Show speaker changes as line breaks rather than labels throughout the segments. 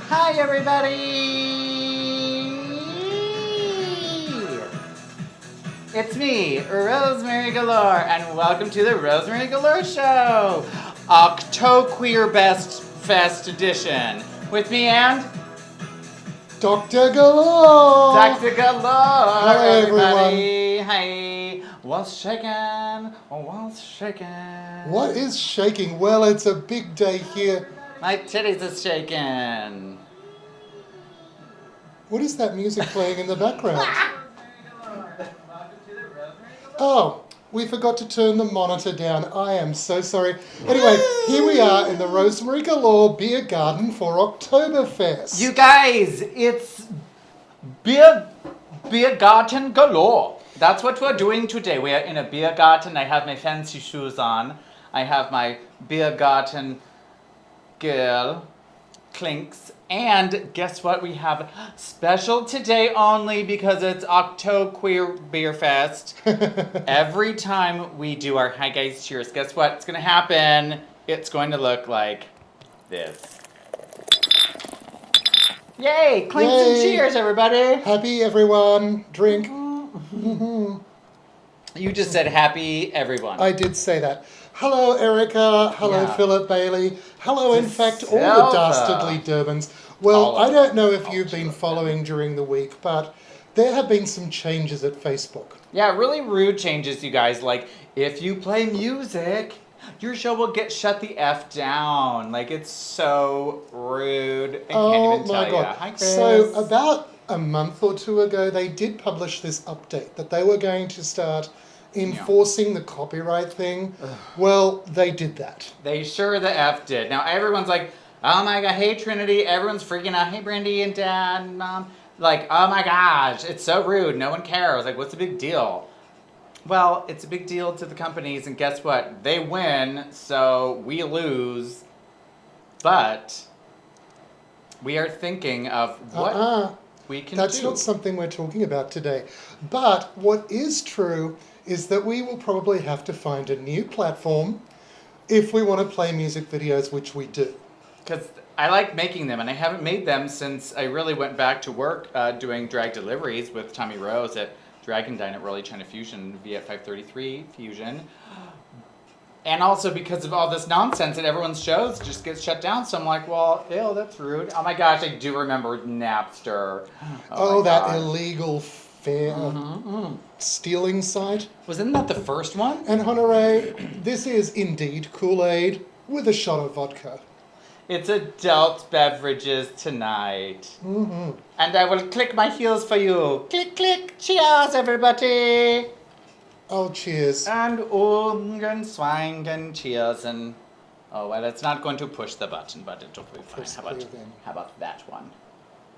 Hi, everybody! It's me, Rosemary Galore, and welcome to the Rosemary Galore Show, Octo-Queer Best Fest Edition. With me and
Dr. Galore!
Dr. Galore,
Hello,
everybody! Hi! What's shaking? What's shaking?
What is shaking? Well, it's a big day here.
My titties is shaking.
What is that music playing in the background? Oh, we forgot to turn the monitor down. I am so sorry. Anyway, here we are in the Rosemary Galore Beer Garden for Oktoberfest.
You guys, it's beer garden galore. That's what we're doing today. We are in a beer garden. I have my fancy shoes on. I have my beer garden girl clinks. And guess what? We have special today only because it's Octo-Queer Beer Fest. Every time we do our Hi Guys Cheers, guess what? It's going to happen. It's going to look like this. Yay! Clinks and
Yay.
cheers, everybody!
Happy everyone. Drink.
You just said happy, everyone.
I did say that. Hello, Erica. Hello,
Yeah.
Philip Bailey. Hello, in fact, all the
Silver.
dastardly Durbans. Well,
All of
I don't know
them.
if you've been following during the week, but there have been some changes at Facebook.
Yeah, really rude changes, you guys. Like, if you play music, your show will get shut the F down. Like, it's so rude. I can't even tell ya. Hi, Chris.
So about a month or two ago, they did publish this update that they were going to start enforcing the copyright thing. Well, they did that.
They sure the F did. Now, everyone's like, oh my god, hey, Trinity. Everyone's freaking out. Hey, Brandy and Dad and Mom. Like, oh my gosh, it's so rude. No one cares. Like, what's the big deal? Well, it's a big deal to the companies, and guess what? They win, so we lose. But we are thinking of what we can
That's
do.
not something we're talking about today. But what is true is that we will probably have to find a new platform if we want to play music videos, which we do.
Because I like making them, and I haven't made them since I really went back to work doing drag deliveries with Tommy Rose at Dragon Dine at Rolly China Fusion via 533 Fusion. And also because of all this nonsense that everyone's shows just get shut down. So I'm like, well, ew, that's rude. Oh my gosh, I do remember Napster.
Oh,
my
that
God.
illegal fair stealing site.
Wasn't that the first one?
And Honore, this is indeed Kool-Aid with a shot of vodka.
It's adult beverages tonight. And I will click my heels for you. Click, click. Cheers, everybody.
Oh, cheers.
And Ungen, Swangen, cheers. And, oh, well, it's not going to push the button, but it'll be fine.
Press clear then.
How about that one?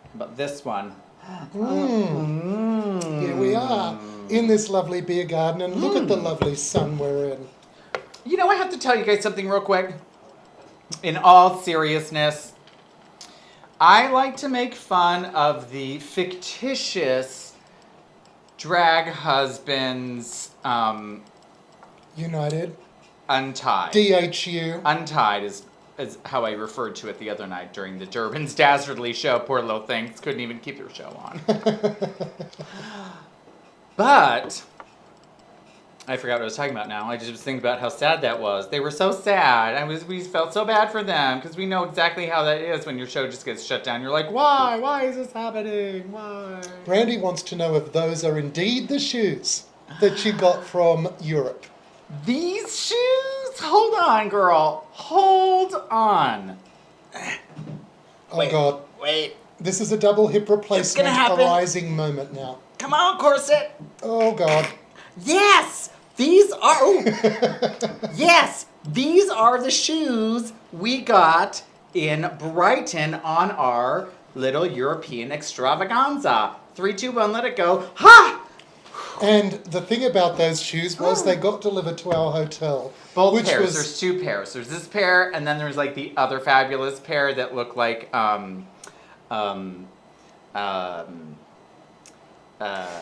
How about this one?
Here we are in this lovely beer garden, and look at the lovely sun we're in.
You know, I have to tell you guys something real quick. In all seriousness, I like to make fun of the fictitious drag husbands,
United.
Untied.
DHU.
Untied is how I referred to it the other night during the Durbin's Dastardly show. Poor little things couldn't even keep their show on. But I forgot what I was talking about now. I just was thinking about how sad that was. They were so sad. We felt so bad for them because we know exactly how that is when your show just gets shut down. You're like, why? Why is this happening? Why?
Brandy wants to know if those are indeed the shoes that you got from Europe.
These shoes? Hold on, girl. Hold on.
Oh,
Wait,
God.
Wait.
This is a double hip replacement
happen.
arising moment now.
Come on, corset.
Oh, God.
Yes! These are... Yes! These are the shoes we got in Brighton on our little European extravaganza. 3, 2, 1, let it go. Ha!
And the thing about those shoes was they got delivered to our hotel.
Both
which
pairs.
was-
There's 2 pairs. There's this pair, and then there's like the other fabulous pair that look like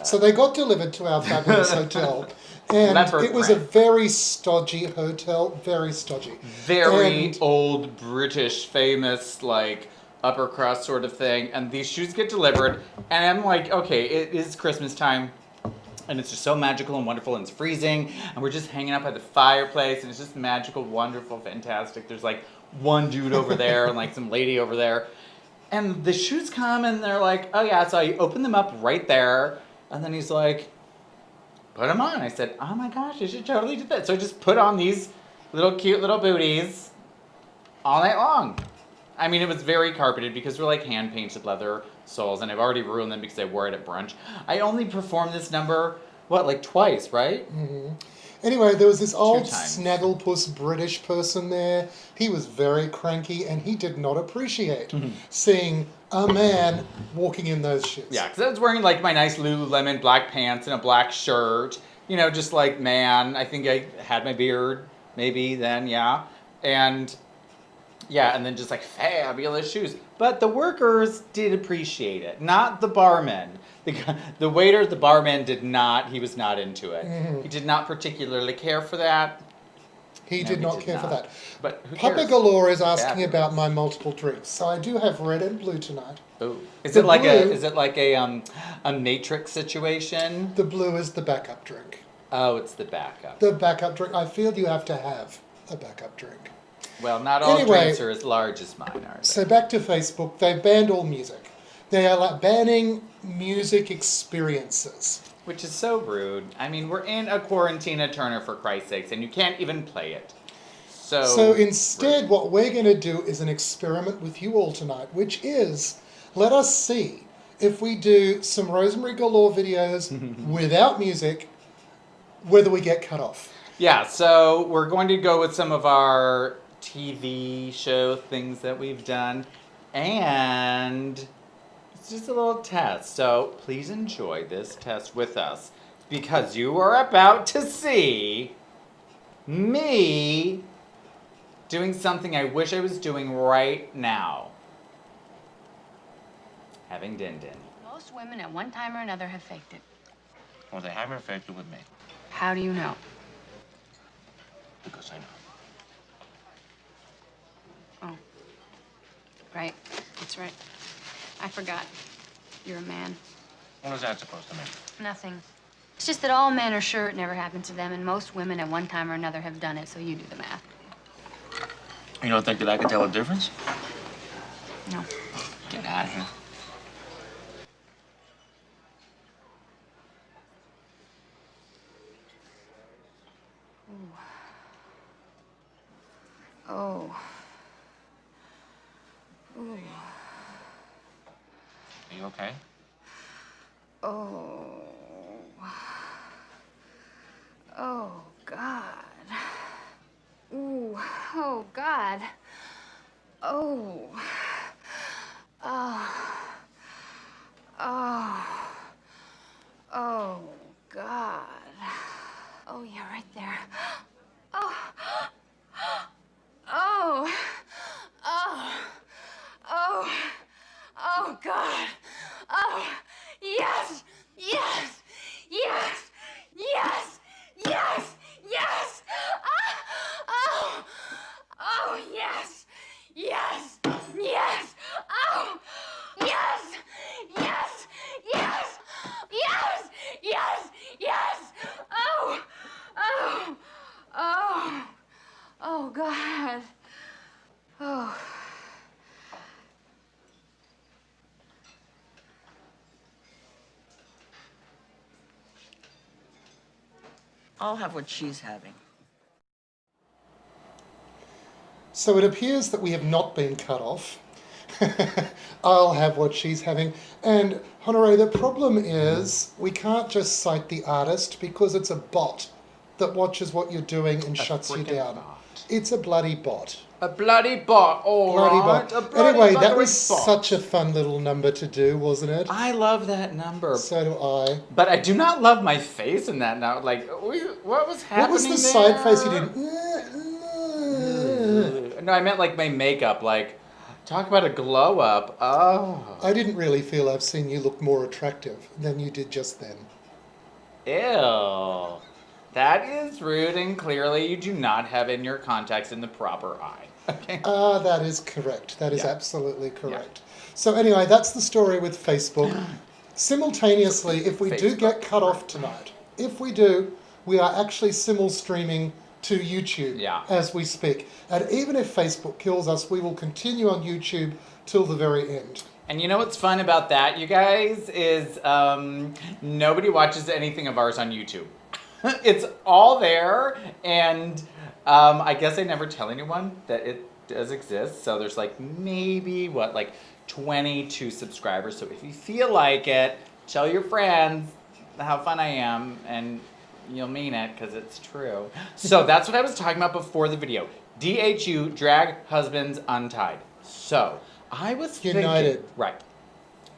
So they got delivered to our fabulous hotel. And
Leopard
it was a
print.
very stodgy hotel, very stodgy.
Very
And-
old British famous, like upper crust sort of thing, and these shoes get delivered, and I'm like, okay, it is Christmas time, and it's just so magical and wonderful, and it's freezing, and we're just hanging out by the fireplace, and it's just magical, wonderful, fantastic. There's like one dude over there and like some lady over there, and the shoes come, and they're like, oh yeah, so I open them up right there, and then he's like, put them on. I said, oh my gosh, you should totally do that. So I just put on these little cute little booties all night long. I mean, it was very carpeted because they're like hand-painted leather soles, and I've already ruined them because I wore it at brunch. I only performed this number, what, like twice, right?
Mm-hmm. Anyway, there was this old
times.
snagglepuss British person there. He was very cranky, and he did not appreciate seeing a man walking in those shoes.
Yeah, because I was wearing like my nice Lululemon black pants and a black shirt. You know, just like, man, I think I had my beard maybe then, yeah. And yeah, and then just like fabulous shoes. But the workers did appreciate it, not the barmen. The waiter, the barman did not, he was not into it.
Mm-hmm.
He did not particularly care for that.
He did not care for that.
But who
Papa
cares?
Galore is asking
Fabulous.
about my multiple drinks. So I do have red and blue tonight.
Ooh. Is
The
it like
blue-
a matrix situation?
The blue is the backup drink.
Oh, it's the backup.
The backup drink. I feel you have to have a backup drink.
Well, not all
Anyway,
drinks are as large as mine, are they?
So back to Facebook. They've banned all music. They are like banning music experiences.
Which is so rude. I mean, we're in a quarantine at Turner, for Christ's sakes, and you can't even play it.
So instead, what we're going to do is an experiment with you all tonight, which is, let us see if we do some Rosemary Galore videos without music, whether we get cut off.
Yeah, so we're going to go with some of our TV show things that we've done, and it's just a little test. So please enjoy this test with us, because you are about to see me doing something I wish I was doing right now. Having din din.
Most women at one time or another have faked it.
Well, they haven't affected with me.
How do you know?
Because I know.
Oh. Right. That's right. I forgot. You're a man.
What is that supposed to mean?
Nothing. It's just that all men are sure it never happened to them, and most women at one time or another have done it, so you do the math.
You don't think that I can tell a difference?
No.
Get out of here.
Oh. Ooh.
Are you okay?
Oh. Oh, God. Ooh. Oh, God. Oh. Oh. Oh. Oh, God. Oh, yeah, right there. Oh. Oh. Oh. Oh. Oh, God. Oh. Yes. Yes. Yes. Yes. Yes. Yes. Oh. Oh, yes. Yes. Yes. Oh. Yes. Yes. Yes. Yes. Yes. Yes. Oh. Oh. Oh. Oh, God. Oh.
I'll have what she's having.
So it appears that we have not been cut off. I'll have what she's having. And Honore, the problem is we can't just cite the artist because it's a bot that watches what you're doing and shuts you
frickin'
down.
bot.
It's a bloody bot.
A bloody bot, all
Bloody
right.
bot.
A bloody
Anyway, that
buttery
was
bot.
such a fun little number to do, wasn't it?
I love that number.
So do I.
But I do not love my face in that now. Like, what was happening
What was the
there?
side face you did?
No, I meant like my makeup. Like, talk about a glow up. Oh.
I didn't really feel I've seen you look more attractive than you did just then.
Ew. That is rude, and clearly you do not have in your contacts in the proper eye. Okay.
That is correct. That is
Yeah.
absolutely correct. So anyway, that's the story with Facebook. Simultaneously, if we do
Facebook.
get cut off tonight, if we do, we are actually simul streaming to YouTube
Yeah.
as we speak. And even if Facebook kills us, we will continue on YouTube till the very end.
And you know what's fun about that, you guys, is nobody watches anything of ours on YouTube. It's all there, and I guess I never tell anyone that it does exist. So there's like maybe, 22 subscribers. So if you feel like it, tell your friends how fun I am, and you'll mean it because it's true. So that's what I was talking about before the video. DHU, Drag Husbands Untied. So I was thinking,
United.
right.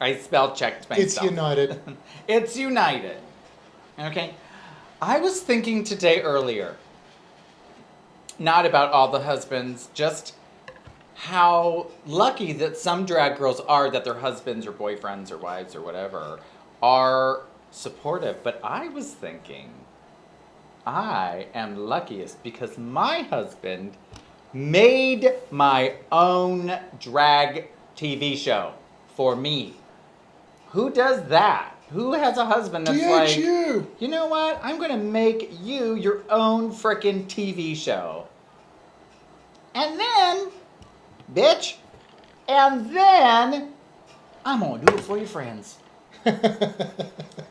I spell checked myself.
It's United.
It's United. Okay. I was thinking today earlier, not about all the husbands, just how lucky that some drag girls are that their husbands or boyfriends or wives or whatever are supportive. But I was thinking, I am luckiest because my husband made my own drag TV show for me. Who does that? Who has a husband that's like,
DHU!
you know what? I'm going to make you your own frickin' TV show. And then, bitch, and then I'm going to do it for your friends.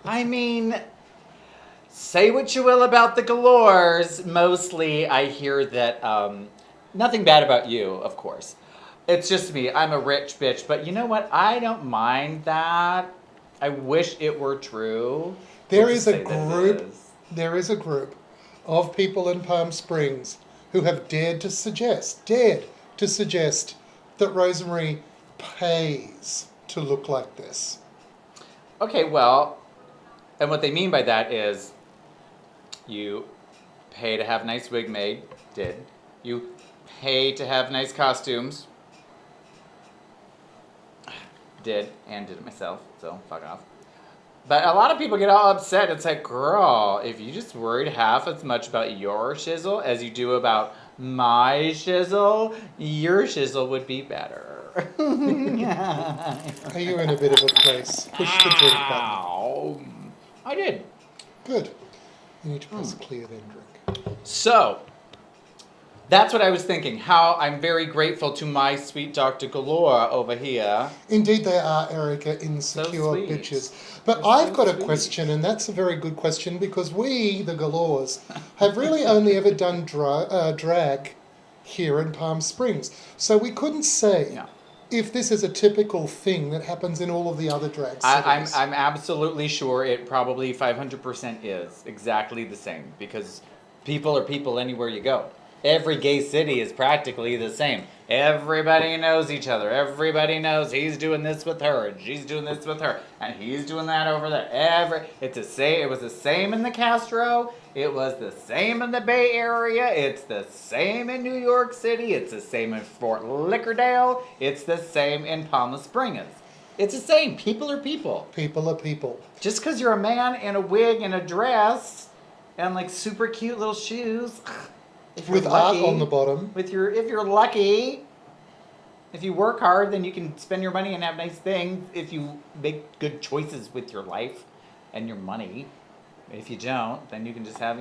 I mean, say what you will about the Galores. Mostly I hear that, nothing bad about you, of course. It's just me. I'm a rich bitch. But you know what? I don't mind that. I wish it were true.
There
We'll
is
just
a
say that it
group.
is.
There is a group of people in Palm Springs who have dared to suggest that Rosemary pays to look like this.
Okay, well, and what they mean by that is you pay to have nice wig made, did. You pay to have nice costumes, did, and did it myself, so fuck off. But a lot of people get all upset. It's like, girl, if you just worried half as much about your shizzle as you do about my shizzle, your shizzle would be better.
Are you in a bit of a place? Push the drink button.
Ow. I did.
Good. You need to press clear then drink.
So, that's what I was thinking. How I'm very grateful to my sweet Dr. Galore over here.
Indeed they are, Erica, insecure
sweet.
bitches. But
They're
I've
so
got a
sweet.
question, and that's a very good question, because we, the Galores, have really only ever done drag here in Palm Springs. So we couldn't say
Yeah.
if this is a typical thing that happens in all of the other drag cities.
I'm absolutely sure it probably 500% is exactly the same, because people are people anywhere you go. Every gay city is practically the same. Everybody knows each other. Everybody knows he's doing this with her, and she's doing this with her, and he's doing that over there. It was the same in the Castro. It was the same in the Bay Area. It's the same in New York City. It's the same in Fort Lauderdale. It's the same in Palm Springs. It's the same. People are people.
People are people.
Just because you're a man in a wig and a dress and like super cute little shoes. If you're
With art
lucky,
on the bottom.
if you're lucky, if you work hard, then you can spend your money and have nice things. If you make good choices with your life and your money, if you don't, then you can just have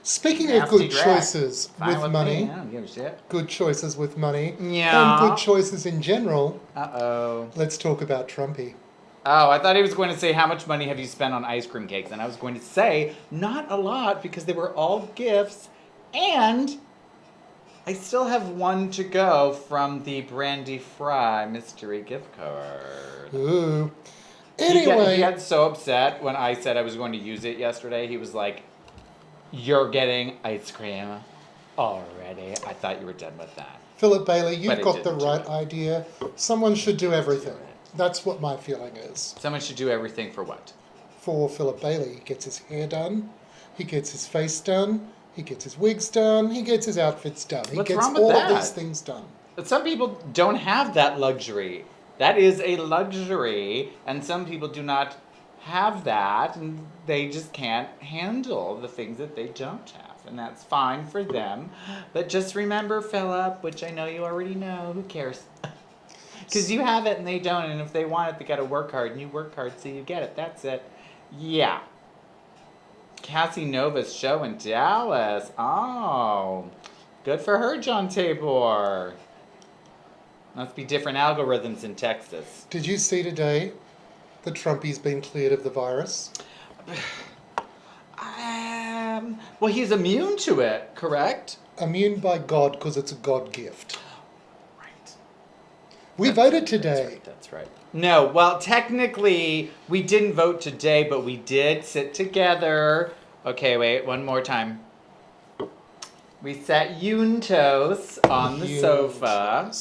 Speaking of
nasty
good
drag.
choices
Fine
with
me.
money,
I don't give a shit.
good choices with money,
Yeah.
and good choices in general,
Uh-oh.
let's talk about Trumpy.
Oh, I thought he was going to say, how much money have you spent on ice cream cakes? And I was going to say, not a lot, because they were all gifts. And I still have one to go from the Brandy Fry mystery gift card.
Ooh.
He
Anyway,
got so upset when I said I was going to use it yesterday. He was like, you're getting ice cream already. I thought you were done with that.
Philip Bailey,
But
you've
it
got the
didn't do
right
it.
idea. Someone should do everything. That's what my feeling is.
Someone should do everything for what?
For Philip Bailey, he gets his hair done, he gets his face done, he gets his wigs done, he gets his outfits done. He
What's
gets
wrong with
all
that?
of these things done.
But some people don't have that luxury. That is a luxury, and some people do not have that, and they just can't handle the things that they don't have. and that's fine for them. But just remember, Philip, which I know you already know, who cares? Because you have it and they don't, and if they want it, they gotta work hard, and you work hard so you get it. That's it. Yeah. Cassie Nova's show in Dallas. Oh, good for her, John Tabor. Must be different algorithms in Texas.
Did you see today that Trumpy's been cleared of the virus?
Well, he's immune to it, correct?
Immune by God because it's a God gift.
Right.
We voted today.
That's right. No, well, technically, we didn't vote today, but we did sit together. Okay, wait, one more time. We sat Yuntos on the sofa.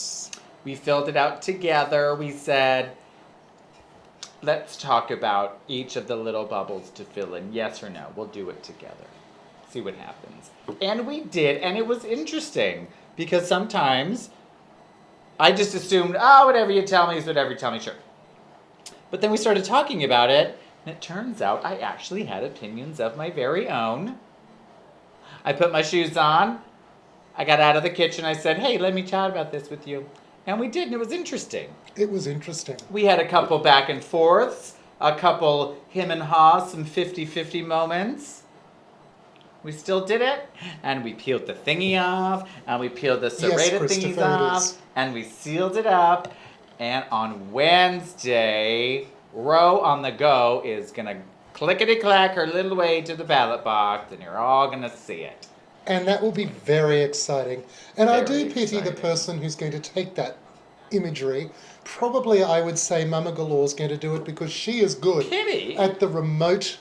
We filled it out together. We said, let's talk about each of the little bubbles to fill in. Yes or no. We'll do it together. See what happens. And we did, and it was interesting. Because sometimes I just assumed, oh, whatever you tell me is whatever you tell me, sure. But then we started talking about it, and it turns out I actually had opinions of my very own. I put my shoes on. I got out of the kitchen. I said, hey, let me chat about this with you. And we did, and it was interesting.
It was interesting.
We had a couple back and forths, a couple him and ha, some 50-50 moments. We still did it, and we peeled the thingy off, and we peeled the serrated thingies off, and we sealed it up. And on Wednesday, Ro on the go is gonna clickety-clack her little way to the ballot box, and you're all gonna see it.
And that will be very exciting. And I do
Very
pity the
exciting.
person who's going to take that imagery. Probably I would say Mama Galore's going to do it because she is good
Kitty?
at the remote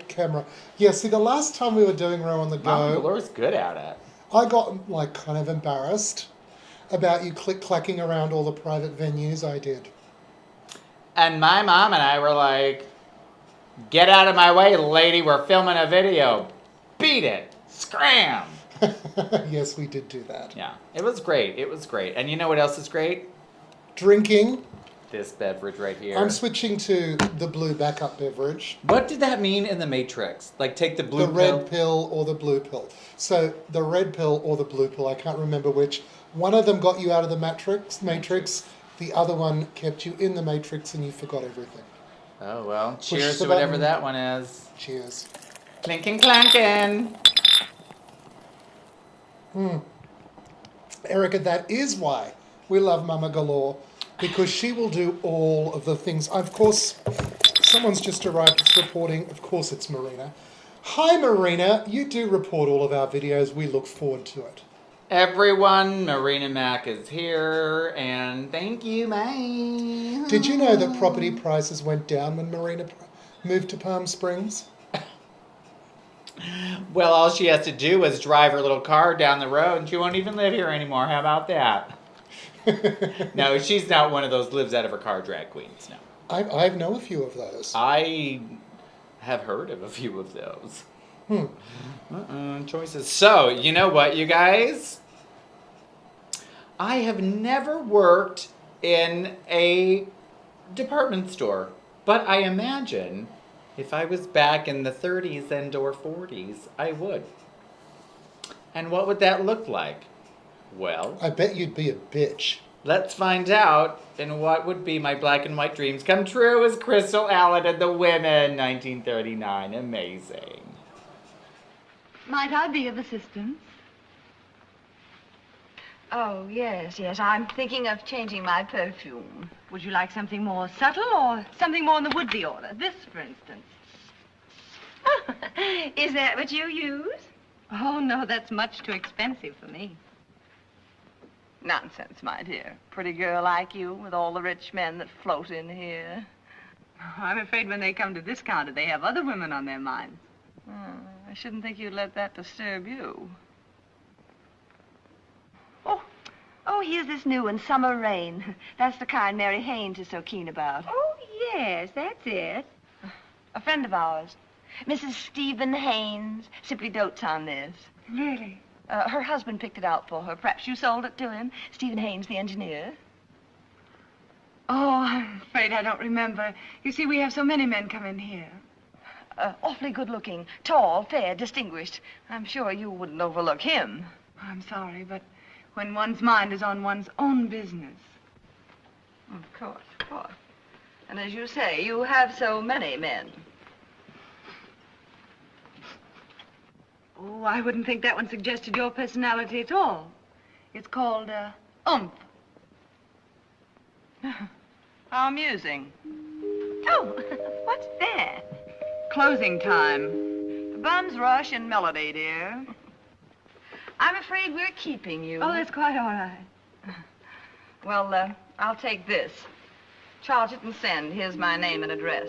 camera. Yeah, see, the last time we were doing Row on the
Mama
Go,
Galore's good at it.
I got like kind of embarrassed about you click-clacking around all the private venues I did.
And my mom and I were like, get out of my way, lady, we're filming a video. Beat it. Scram.
Yes, we did do that.
Yeah, it was great. It was great. And you know what else is great?
Drinking.
This beverage right here.
I'm switching to the blue backup beverage.
What did that mean in the Matrix? Like take the blue
The
pill?
red pill or the blue pill. So the red pill or the blue pill, I can't remember which. One of them got you out of the matrix. The other one kept you in the matrix and you forgot everything.
Oh, well, cheers
the
to whatever
button.
that one is.
Cheers.
Clinking clanking.
Erica, that is why we love Mama Galore, because she will do all of the things. Of course, someone's just arrived that's reporting. Of course, it's Marina. Hi, Marina. You do report all of our videos. We look forward to it.
Everyone, Marina Mac is here, and thank you, bye.
Did you know that property prices went down when Marina moved to Palm Springs?
Well, all she has to do is drive her little car down the road, and she won't even live here anymore. How about that? No, she's not one of those lives out of her car drag queens, no.
I know a few of those.
I have heard of a few of those. Choices. So, you know what, you guys? I have never worked in a department store, but I imagine if I was back in the 30s and or 40s, I would. And what would that look like? Well,
I bet you'd be a bitch.
let's find out in what would be my black and white dreams come true as Crystal Allen and the Women, 1939. Amazing.
Might I be of assistance? Oh, yes. I'm thinking of changing my perfume. Would you like something more subtle or something more in the woodsy order? This, for instance.
Is that what you use?
Oh, no, that's much too expensive for me.
Nonsense, my dear. Pretty girl like you with all the rich men that float in here.
I'm afraid when they come to this counter, they have other women on their minds.
I shouldn't think you'd let that disturb you.
Oh, here's this new one, Summer Rain. That's the kind Mary Haynes is so keen about.
Oh, yes, that's it.
A friend of ours, Mrs. Stephen Haynes, simply dotes on this.
Really?
Her husband picked it out for her. Perhaps you sold it to him. Stephen Haynes, the engineer.
Oh, I'm afraid I don't remember. You see, we have so many men come in here.
Awfully good-looking, tall, fair, distinguished. I'm sure you wouldn't overlook him.
I'm sorry, but when one's mind is on one's own business.
Of course, of course. And as you say, you have so many men.
Oh, I wouldn't think that one suggested your personality at all. It's called, oomph.
How amusing.
Oh, what's that?
Closing time. The bum's rush and melody, dear. I'm afraid we're keeping you.
Oh, that's quite all right.
Well, I'll take this. Charge it and send. Here's my name and address.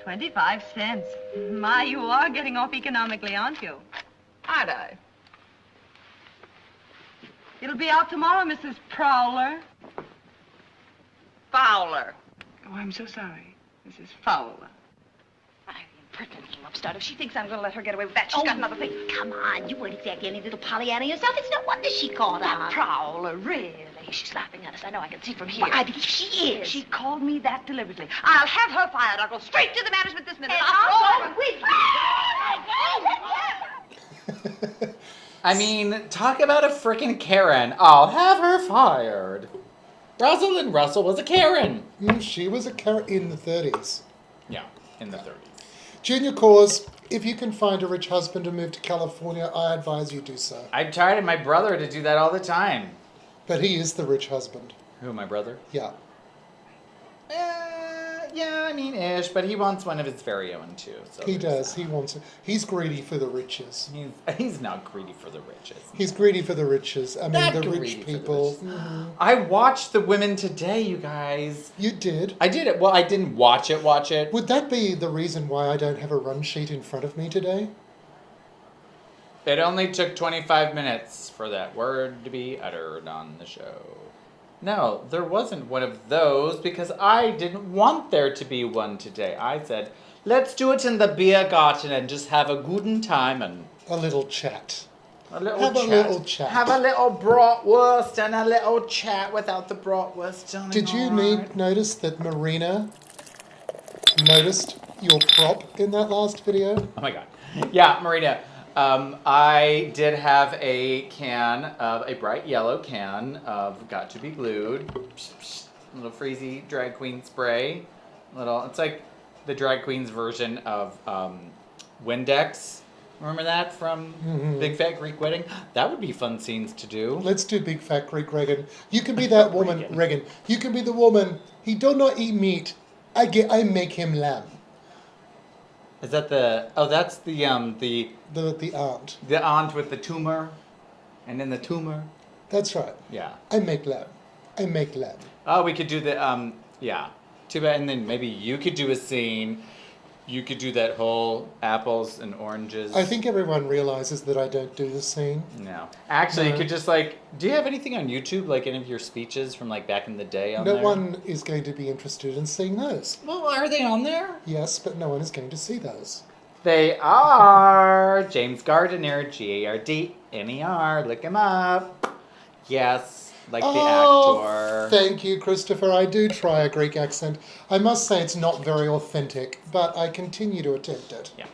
25 cents. My, you are getting off economically, aren't you?
Aren't I?
It'll be out tomorrow, Mrs. Prowler.
Fowler.
Oh, I'm so sorry, Mrs. Fowler.
I impertinent little upstart. If she thinks I'm going to let her get away with that, she's got another thing.
Come on, you weren't exactly any little Pollyanna yourself. It's no wonder she caught
That
on.
Prowler, really. She's laughing at us. I know. I can see from here.
I believe she is.
She called me that deliberately. I'll have her fired. I'll go straight to the management this minute.
And
I'll
I'll go with you.
I mean, talk about a frickin' Karen. I'll have her fired. Rosalind Russell was a Karen.
She was a Karen in the 30s.
Yeah, in the 30s.
Junior Cause, if you can find a rich husband to move to California, I advise you do so.
I tried my brother to do that all the time.
But he is the rich husband.
Who, my brother?
Yeah.
Yeah, I mean, ish, but he wants one of his very own, too. So
He does. He wants it. He's greedy for the riches.
He's not greedy for the riches.
He's greedy for the riches. I mean,
Not
the
greedy
rich
for the
people.
riches. I watched The Women Today, you guys.
You did.
I did it. Well, I didn't watch it.
Would that be the reason why I don't have a run sheet in front of me today?
It only took 25 minutes for that word to be uttered on the show. No, there wasn't one of those because I didn't want there to be one today. I said, let's do it in the beer garden and just have a good time and
A little chat.
a little
Have a
chat.
little chat.
Have a little bratwurst and a little chat without the bratwurst. Darling,
Did you
alright?
notice that Marina noticed your prop in that last video?
Oh my god. Yeah, Marina. I did have a can of a bright yellow can of Got to Be Glued. Little freezy drag queen spray. It's like the drag queen's version of Windex. Remember that from Big Fat Greek Wedding? That would be fun scenes to do.
Let's do Big Fat Greek Regan. You can be that woman, Regan. You can be the woman. He do not eat meat. I make him lamb.
Is that that's the
aunt.
the aunt with the tumor, and then the tumor.
That's right.
Yeah.
I make lamb. I make lamb.
Oh, we could do the yeah. Too bad, and then maybe you could do a scene. You could do that whole apples and oranges.
I think everyone realizes that I don't do the scene.
No. Actually,
No.
you could just do you have anything on YouTube, like any of your speeches from like back in the day on
No
there?
one is going to be interested in seeing those.
Well, are they on there?
Yes, but no one is going to see those.
They are. James Gardner, Gardner. Look him up. Yes, like the actor.
Thank you, Christopher. I do try a Greek accent. I must say it's not very authentic, but I continue to attempt it.
Yeah.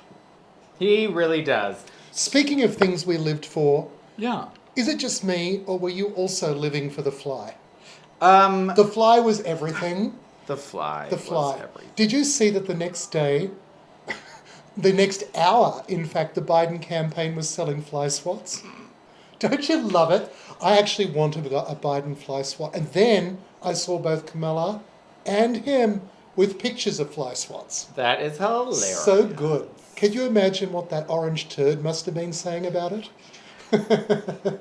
He really does.
Speaking of things we lived for,
Yeah.
is it just me, or were you also living for The Fly?
The
The Fly was everything.
Fly.
The Fly.
Was everything.
Did you see that the next day, the next hour, in fact, the Biden campaign was selling fly swats? Don't you love it? I actually wanted a Biden fly swat. And then I saw both Kamala and him with pictures of fly swats.
That is hilarious.
So good. Can you imagine what that orange turd must have been saying about it?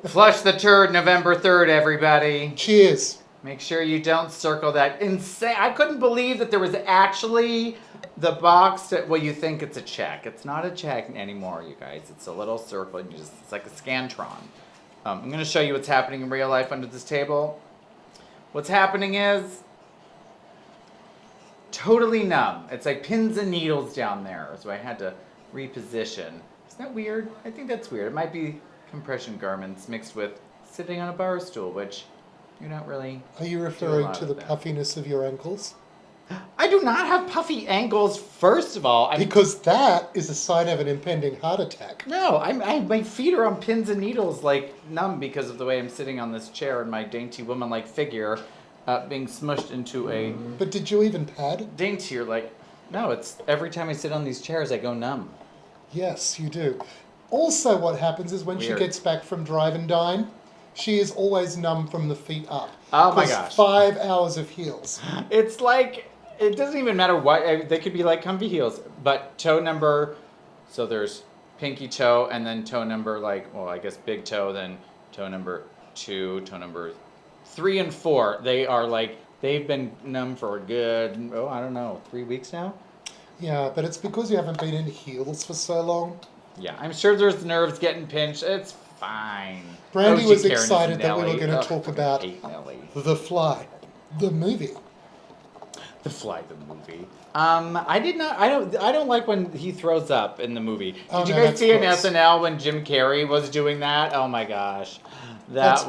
Flush the turd November 3rd, everybody.
Cheers.
Make sure you don't circle that. Insane. I couldn't believe that there was actually the box that, well, you think it's a check. It's not a check anymore, you guys. It's a little circle. And it's like a Scantron. I'm going to show you what's happening in real life under this table. What's happening is totally numb. It's like pins and needles down there. So I had to reposition. Isn't that weird? I think that's weird. It might be compression garments mixed with sitting on a bar stool, which you're not really.
Are you
do a
referring
lot
to
of
the
that.
puffiness of your ankles?
I I do not have puffy ankles, first of all.
Because that is a sign of an impending heart attack.
No, my feet are on pins and needles, like numb because of the way I'm sitting on this chair and my dainty woman-like figure being smushed into a
But did you even pad?
daintier, like, no, it's every time I sit on these chairs, I go numb.
Yes, you do. Also, what happens is when she
Weird.
gets back from drive and dine, she is always numb from the feet up.
Oh my
'Cause
gosh.
5 hours of heels.
It's like, it doesn't even matter what, they could be like comfy heels, but toe number, so there's pinky toe, and then toe number, like, well, I guess big toe, then toe number 2, toe number 3 and 4. They are like, they've been numb for a good, I don't know, 3 weeks now?
Yeah, but it's because you haven't been in heels for so long.
Yeah, I'm sure there's nerves getting pinched. It's fine.
Brandy
Oh,
was
Karen is
excited that we were
Nelly.
going to
Ugh,
talk
I
about
hate Nelly.
The Fly, the movie.
The Fly, the movie. I don't like when he throws up in the movie. Did
Oh,
you
no,
guys
that's
see in
gross.
SNL when Jim Carrey was doing that? Oh my gosh.
That's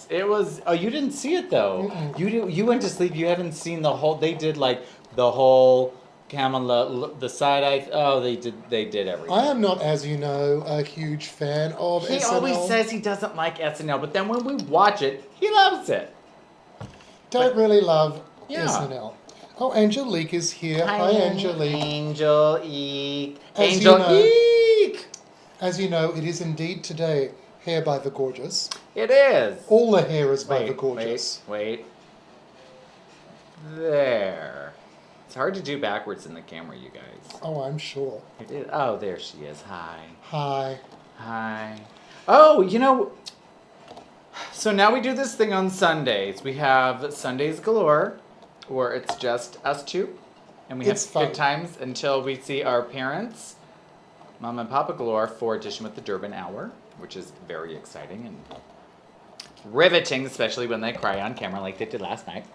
It was, oh, you didn't see it though. You went to sleep, you haven't seen the whole, they did like the whole Camilla, the side eye, oh, they did everything.
I am not, as you know, a huge fan of
He
SNL.
always says he doesn't like SNL, but then when we watch it, he loves it.
Don't really love
Yeah.
SNL. Oh, Angelique is here. Hi, Angelique.
Angelique.
As you know-
Angelique.
As you know, it is indeed today Hair by the Gorgeous.
It is.
All the hair is by the Gorgeous.
Wait. There. It's hard to do backwards in the camera, you guys.
Oh, I'm sure.
It is. Oh, there she is. Hi.
Hi.
Hi. Oh, so now we do this thing on Sundays. We have Sundays Galore, where it's just us two. And we have
It's fun.
good times until we see our parents, Mom and Papa Galore, for Edition with the Durbin Hour, which is very exciting and riveting, especially when they cry on camera like they did last night.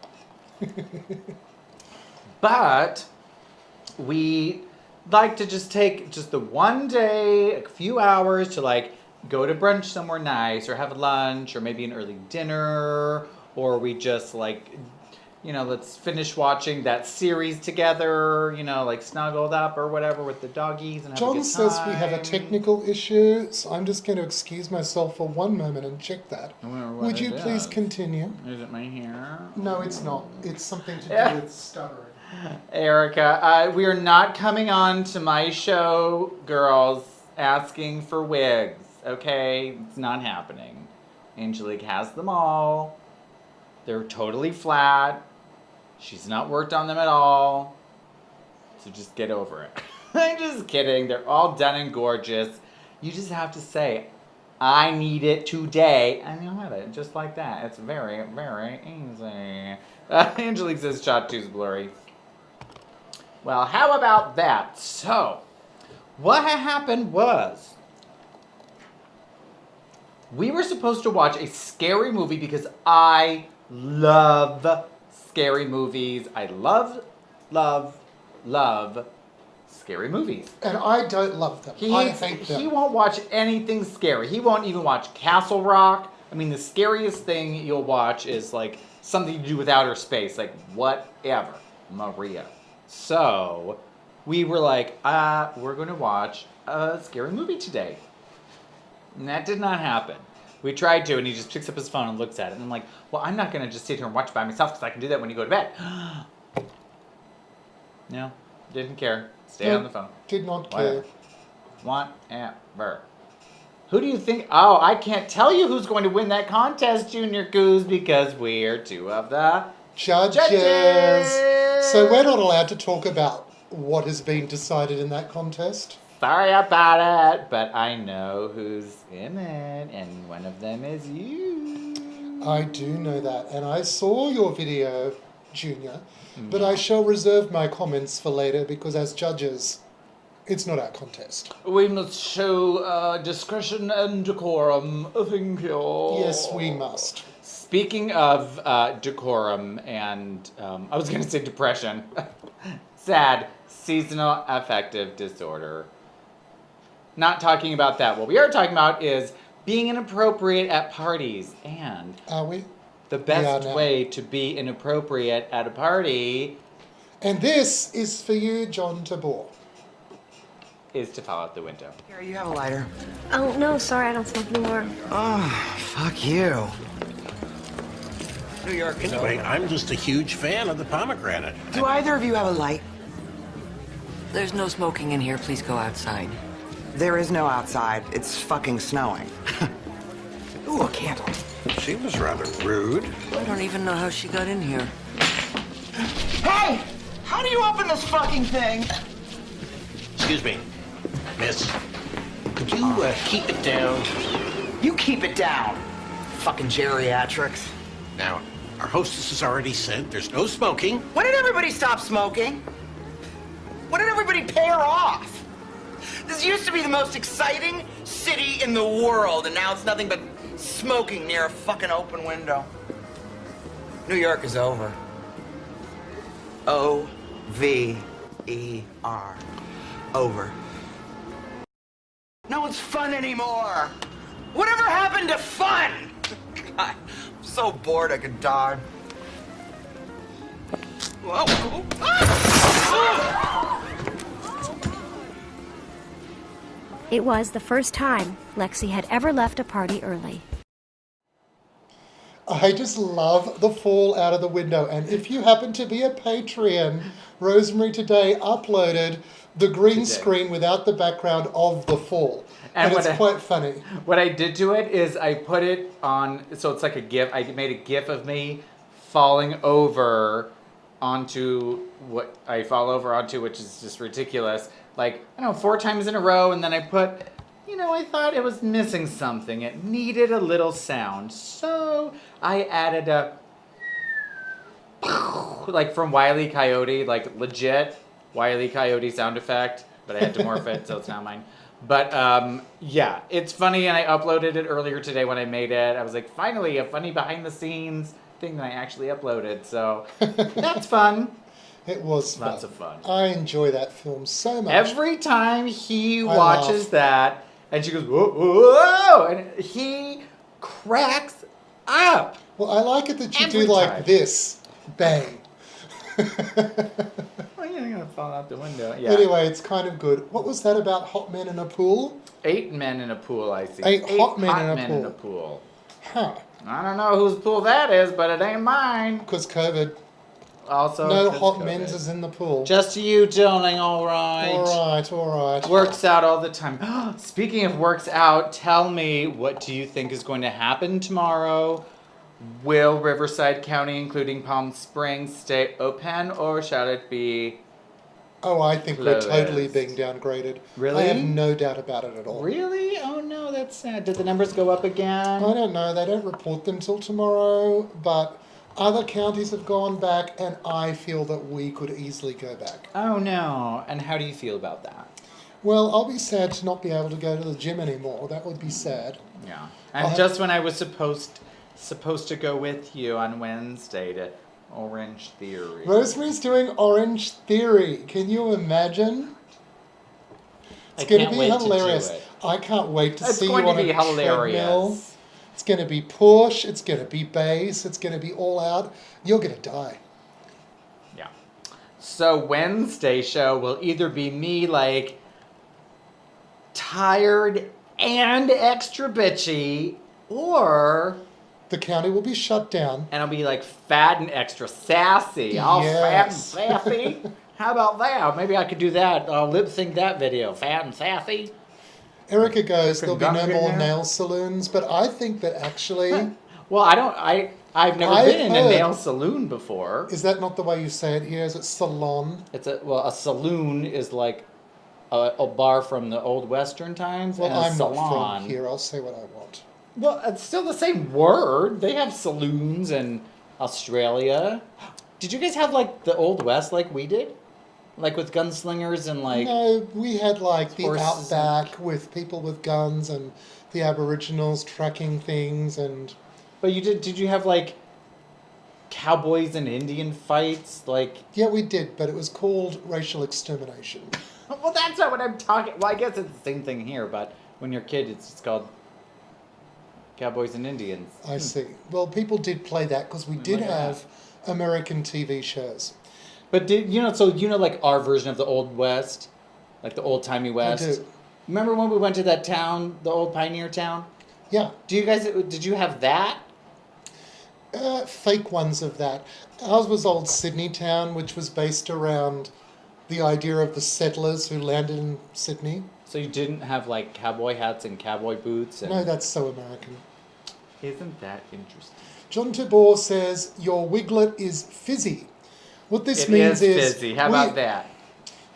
But we like to just take just the one day, a few hours to like go to brunch somewhere nice or have lunch or maybe an early dinner, or we just like, let's finish watching that series together, like snuggled up or whatever with the doggies and have a
John
good
says we have a
time.
technical issue, so I'm just going to excuse myself for one moment and check that.
I wonder what
Would you
it
please
is.
continue?
Is it my hair?
No, it's not. It's something to do
Yeah.
with stuttering.
Erica, we are not coming on to my show, girls, asking for wigs, okay? It's not happening. Angelique has them all. They're totally flat. She's not worked on them at all. So just get over it. I'm just kidding. They're all done and gorgeous. You just have to say, I need it today. And you'll have it just like that. It's very, very easy. Angelique says shot two's blurry. Well, how about that? So, what happened was, we were supposed to watch a scary movie because I love scary movies. I love scary movies.
And I don't love them. I hate them.
He won't watch anything scary. He won't even watch Castle Rock. I mean, the scariest thing you'll watch is like something to do with outer space, like whatever, Maria. So we were like, we're going to watch a scary movie today. And that did not happen. We tried to, and he just picks up his phone and looks at it. And I'm like, well, I'm not going to just sit here and watch by myself because I can do that when you go to bed. No, didn't care. Stay on the phone.
Did not care.
Whatever. Who do you think? Oh, I can't tell you who's going to win that contest, Junior Goose, because we're two of the
Judges. So we're not allowed to talk about what has been decided in that contest.
Sorry about it, but I know who's in it, and one of them is you.
I do know that, and I saw your video, Junior, but I shall reserve my comments for later because as judges, it's not our contest.
We must show discretion and decorum, thank you.
Yes, we must.
Speaking of decorum and, I was going to say depression, sad, seasonal affective disorder. Not talking about that. What we are talking about is being inappropriate at parties. And
Are we?
the
We are
best
now.
way to be inappropriate at a party
And this is for you, John Tabor.
Is to fall out the window.
Here, you have a lighter.
Oh, no, sorry, I don't smoke anymore.
Oh, fuck you. New York is
Anyway,
over.
I'm just a huge fan of the pomegranate.
Do either of you have a light? There's no smoking in here. Please go outside.
There is no outside. It's fucking snowing.
Ooh, a candle.
She was rather rude.
I don't even know how she got in here.
Hey! How do you open this fucking thing?
Excuse me, miss. Could you keep it down?
You keep it down. Fucking geriatrics.
Now, our hostess has already said there's no smoking.
When did everybody stop smoking? When did everybody pair off? This used to be the most exciting city in the world, and now it's nothing but smoking near a fucking open window. New York is over. O-V-E-R. Over. No, it's fun anymore. Whatever happened to fun? God, I'm so bored I could die. Whoa.
It was the first time Lexi had ever left a party early.
I just love the fall out of the window. And if you happen to be a Patreon, Rosemary today uploaded the green screen without the background of the fall. And it's quite funny.
What I did to it is I put it on, so it's like a GIF. I made a GIF of me falling over onto what I fall over onto, which is just ridiculous. Like, I don't know, 4 times in a row. And then I put, you know, I thought it was missing something. It needed a little sound. So I added a, like from Wile E. Coyote, like legit Wile E. Coyote sound effect. But I had to morph it, so it's not mine. But yeah, it's funny, and I uploaded it earlier today when I made it. I was like, finally, a funny behind-the-scenes thing that I actually uploaded. So that's fun.
It was fun.
Lots of fun.
I enjoy that film so much.
Every time he watches that, and she goes, whoa, whoa, and he cracks up.
Well, I like it that you
Every
do like
time.
this. Bang.
Well, you're going to fall out the window. Yeah.
Anyway, it's kind of good. What was that about hot men in a pool?
8 men in a pool, I see.
8 hot men
in a pool.
Huh.
I don't know whose pool that is, but it ain't mine.
Because COVID.
Also,
no
'cause
hot
COVID.
men's is in the pool.
Just you, darling, all right.
All right.
Works out all the time. Speaking of works out, tell me, what do you think is going to happen tomorrow? Will Riverside County, including Palm Springs, stay open, or shall it be
Oh, I think
closed?
we're totally being downgraded.
Really?
I have no doubt about it at all.
Really? Oh no, that's sad. Did the numbers go up again?
I don't know. They don't report them till tomorrow, but other counties have gone back, and I feel that we could easily go back.
Oh no. And how do you feel about that?
Well, I'll be sad to not be able to go to the gym anymore. That would be sad.
Yeah. And just when I was supposed to go with you on Wednesday to Orange Theory.
Rosemary's doing Orange Theory. Can you imagine? It's
I
going to
can't
be
wait to do
hilarious.
it.
I can't wait to
It's
see you
going to
on
be
a
hilarious.
treadmill. It's going to be push. It's going to be bass. It's going to be all out. You're going to die.
Yeah. So Wednesday show will either be me like tired and extra bitchy, or
the county will be shut down.
And I'll be like fat and extra sassy. All fat and sassy. How about that? Maybe I could do that. I'll lip sync that video. Fat and sassy.
Erica goes, there'll be no
Conductor
more
now?
nail saloons, but I think that actually...
Well, I've never been in a nail saloon before.
Is that not the way you say it here? Is it salon?
A saloon is like a bar from the old Western times.
Well,
and a
I'm
salon.
not from here. I'll say what I want.
Well, it's still the same word. They have saloons in Australia. Did you guys have like the Old West like we did? Like with gunslingers and like...
No, we had like the
horses
outback with people with guns and the Aboriginals tracking things and...
But did you have like cowboys and Indian fights? Like...
Yeah, we did, but it was called racial extermination.
Well, that's not what I'm talking... Well, I guess it's the same thing here, but when you're a kid, it's just called Cowboys and Indians.
I see. Well, people did play that because we did have American TV shows.
But like our version of the Old West, like the old-timey West?
I do.
Remember when we went to that town, the old pioneer town?
Yeah.
Did you have that?
Fake ones of that. Ours was old Sydney town, which was based around the idea of the settlers who landed in Sydney.
So you didn't have like cowboy hats and cowboy boots?
No, that's so American.
Isn't that interesting?
John Tabor says, your wiglet is fizzy. What this means is...
fizzy. How about that?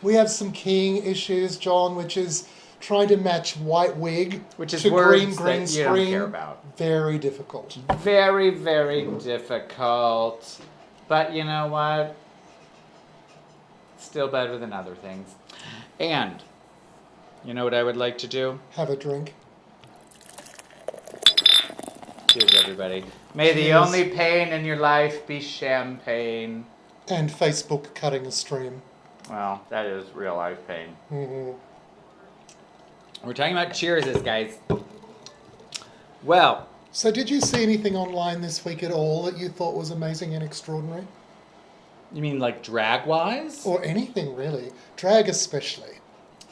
We have some keying issues, John, which is trying to match white wig
which is
to
words
green
that
screen.
You don't care about.
Very difficult.
Very, very difficult. But you know what? Still better than other things. And you know what I would like to do?
Have a drink.
Cheers, everybody. May the only pain in your life be champagne.
And Facebook cutting a stream.
Well, that is real life pain.
Mm-hmm.
We're talking about cheerses, guys. Well.
So did you see anything online this week at all that you thought was amazing and extraordinary?
You mean like drag-wise?
Or anything, really. Drag especially.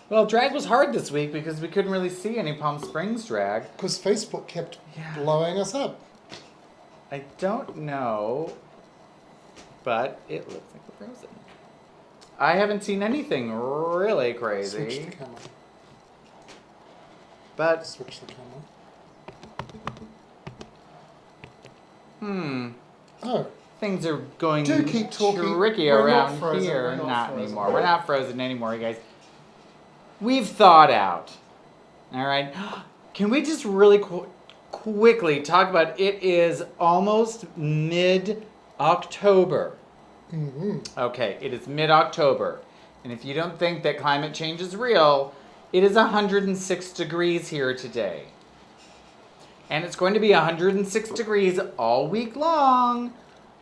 Well, drag was hard this week because we couldn't really see any Palm Springs drag.
Because Facebook kept blowing us up.
I don't know, but it looks like we're frozen. I haven't seen anything really crazy.
Switch the camera.
But...
Switch the camera. Oh.
Things are going
Do keep talking.
tricky
We're
around
not frozen.
here.
We're not
Not
frozen.
anymore. We're not frozen anymore, you guys. We've thought out. All right. Can we just really quickly talk about it is almost mid-October.
Mm-hmm.
Okay, it is mid-October. And if you don't think that climate change is real, it is 106 degrees here today. And it's going to be 106 degrees all week long.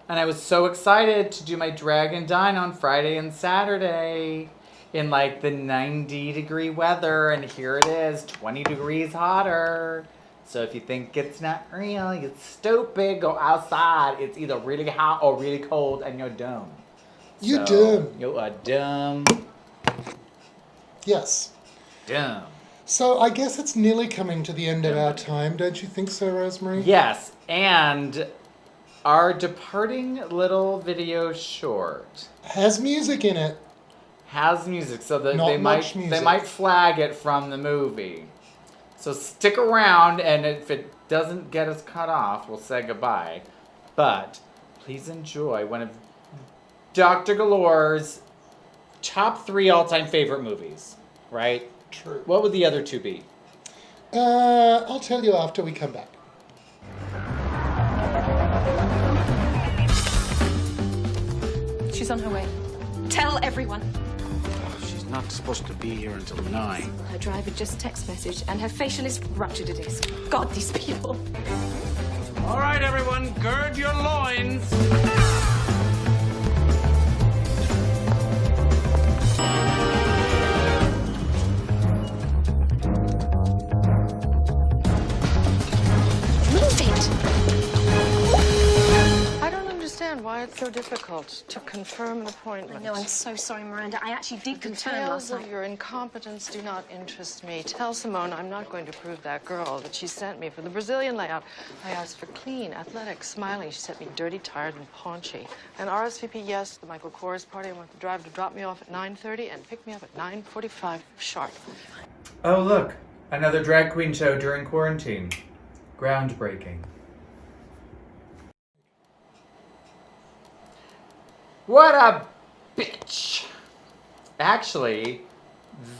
And I was so excited to do my drag and dine on Friday and Saturday in like the 90-degree weather. And here it is, 20 degrees hotter. So if you think it's not real, you're stupid. Go outside. It's either really hot or really cold and you're dumb.
You're dumb.
You are dumb.
Yes.
Dumb.
So I guess it's nearly coming to the end of our time, don't you think so, Rosemary?
Yes, and our departing little video short
has music in it.
Has music, so that
Not
they
much music.
might flag it from the movie. So stick around, and if it doesn't get us cut off, we'll say goodbye. But please enjoy one of Dr. Galore's top 3 all-time favorite movies, right?
True.
What would the other 2 be?
I'll tell you after we come back.
She's on her way. Tell everyone.
She's not supposed to be here until 9.
Her driver just text messaged, and her facialist ruptured a disc. God, these people.
All right, everyone, gird your loins.
I don't understand why it's so difficult to confirm an appointment.
No, I'm so sorry, Miranda. I actually did confirm
Details
last
of
night.
your incompetence do not interest me. Tell Simone I'm not going to prove that girl that she sent me for the Brazilian layout. I asked for clean, athletic, smiling. She sent me dirty, tired, and paunchy. And RSVP, yes, the Michael Kors party. I want the driver to drop me off at 9:30 and pick me up at 9:45 sharp.
Oh, look. Another drag queen show during quarantine. Groundbreaking. What a bitch. Actually,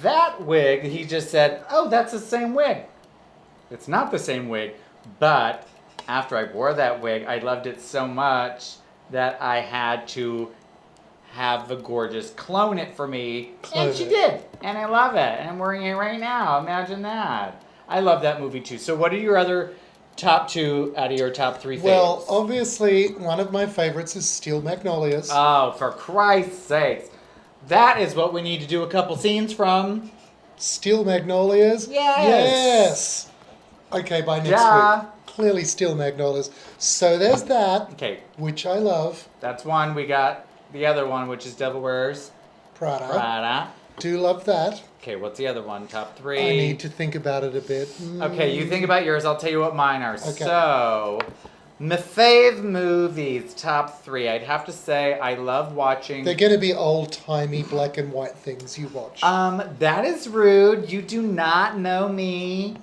that wig, he just said, oh, that's the same wig. It's not the same wig, but after I wore that wig, I loved it so much that I had to have the gorgeous clone it for me. And she did. And I love it. And I'm wearing it right now. Imagine that. I love that movie too. So what are your other top 2 out of your top 3 faves?
Well, obviously, one of my favorites is Steel Magnolias.
Oh, for Christ's sakes. That is what we need to do a couple scenes from.
Steel Magnolias?
Yes.
Yes. Okay, by next week. Clearly Steel Magnolias. So there's that,
Okay.
which I love.
That's one. We got the other one, which is Devil Wears Prada.
Do love that.
Okay, what's the other one? Top 3.
I need to think about it a bit.
Okay, you think about yours. I'll tell you what mine are.
Okay.
So, my fave movies, top 3. I'd have to say I love watching...
They're going to be old-timey black and white things you watch.
That is rude. You do not know me.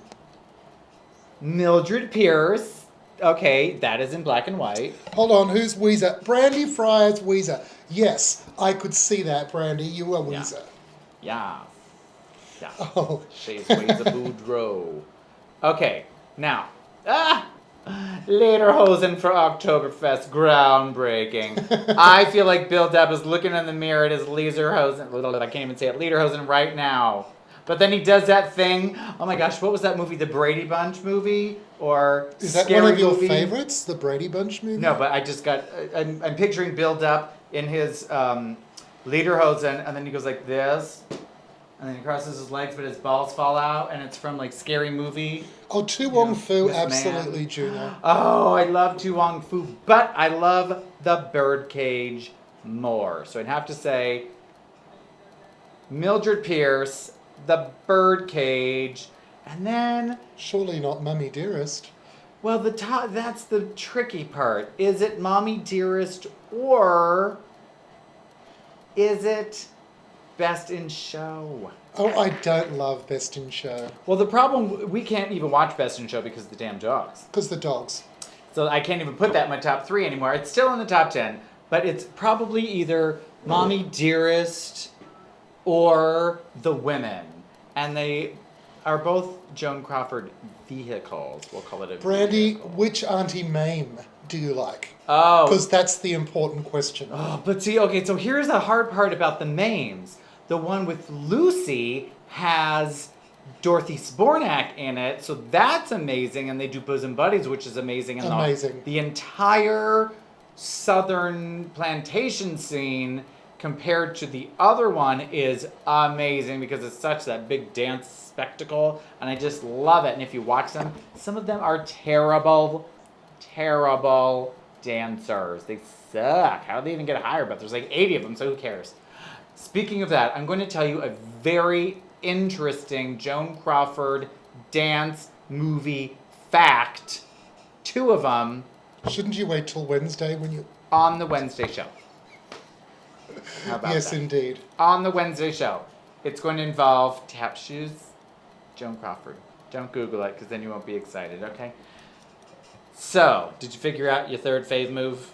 Mildred Pierce. Okay, that is in black and white.
Hold on, who's Weezer? Brandy Fry's Weezer. Yes, I could see that, Brandy. You are Weezer.
Yeah.
Oh.
She's Weezer Boudreaux. Okay, now. Lederhosen for Oktoberfest. Groundbreaking. I feel like Bill Depp is looking in the mirror at his Lederhosen. I can't even say it. Lederhosen right now. But then he does that thing. Oh my gosh, what was that movie? The Brady Bunch movie? Or
is that
Scary
one of your
movie?
favorites? The Brady Bunch movie?
No, but I just got... I'm picturing Bill Depp in his Lederhosen, and then he goes like this. And then he crosses his legs, but his balls fall out, and it's from like Scary Movie.
Oh, Tu Wong Fu,
Miss
absolutely,
Man.
Junior.
Oh, I love Tu Wong Fu, but I love The Birdcage more. So I'd have to say Mildred Pierce, The Birdcage, and then...
Surely not Mummy Dearest.
Well, that's the tricky part. Is it Mommy Dearest, or is it Best in Show?
Oh, I don't love Best in Show.
Well, the problem, we can't even watch Best in Show because of the damn dogs.
Because the dogs.
So I can't even put that in my top 3 anymore. It's still in the top 10, but it's probably either Mommy Dearest or The Women. And they are both Joan Crawford vehicles. We'll call it a
Brandy,
vehicle.
which Auntie Mame do you like?
Oh.
Because that's the important question.
Oh, but see, okay, so here's the hard part about the Mames. The one with Lucy has Dorothy Spornak in it, so that's amazing, and they do Bosom Buddies, which is amazing. And
amazing.
The entire southern plantation scene compared to the other one is amazing because it's such that big dance spectacle, and I just love it. And if you watch them, some of them are terrible dancers. They suck. How do they even get hired? But there's like 80 of them, so who cares? Speaking of that, I'm going to tell you a very interesting Joan Crawford dance movie fact. 2 of them.
Shouldn't you wait till Wednesday when you...
On the Wednesday show. How about
yes,
that?
indeed.
On the Wednesday show. It's going to involve tap shoes, Joan Crawford. Don't Google it, because then you won't be excited, okay? So, did you figure out your third fave move?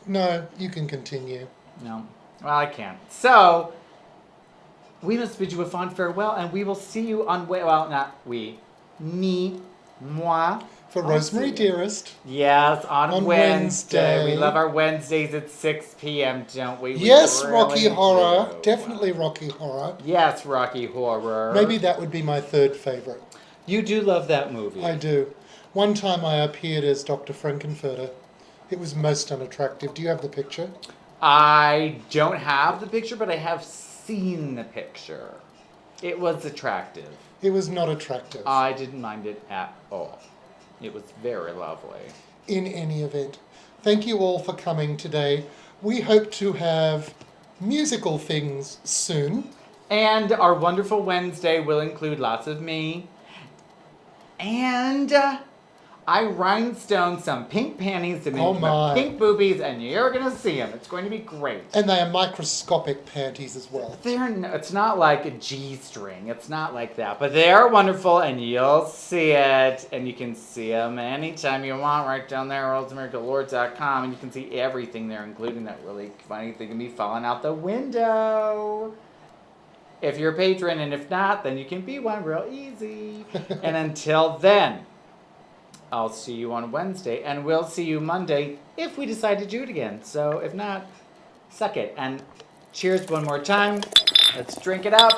No, you can continue.
No. Well, I can't. So, we must bid you a fond farewell, and we will see you on... Well, not we. Me. Moi.
For Rosemary Dearest.
Yes, on Wednesday. We love our Wednesdays at 6 p.m., don't we?
Yes,
really
Rocky Horror.
do.
Definitely Rocky Horror.
Yes, Rocky Horror.
Maybe that would be my third favourite.
You do love that movie.
I do. One time I appeared as Dr. Frankenfurter. It was most unattractive. Do you have the picture?
I don't have the picture, but I have seen the picture. It was attractive.
It was not attractive.
I didn't mind it at all. It was very lovely.
In any event, thank you all for coming today. We hope to have musical things soon.
And our wonderful Wednesday will include lots of me. And I rhinestoned some pink panties to make my pink boobies, and you're going to see them. It's going to be great.
And they are microscopic panties as well.
It's not like a G-string. It's not like that. But they are wonderful, and you'll see it. And you can see them anytime you want right down there at RosemaryGalore.com. And you can see everything there, including that really funny thing of me falling out the window. If you're a patron, and if not, then you can be one real easy. And until then, I'll see you on Wednesday, and we'll see you Monday if we decide to do it again. So if not, suck it. And cheers one more time. Let's drink it up.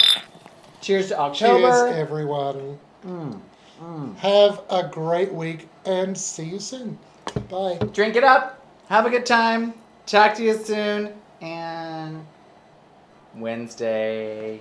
Cheers to October.
Cheers, everyone. Have a great week, and see you soon. Bye.
Drink it up. Have a good time. Talk to you soon. And Wednesday.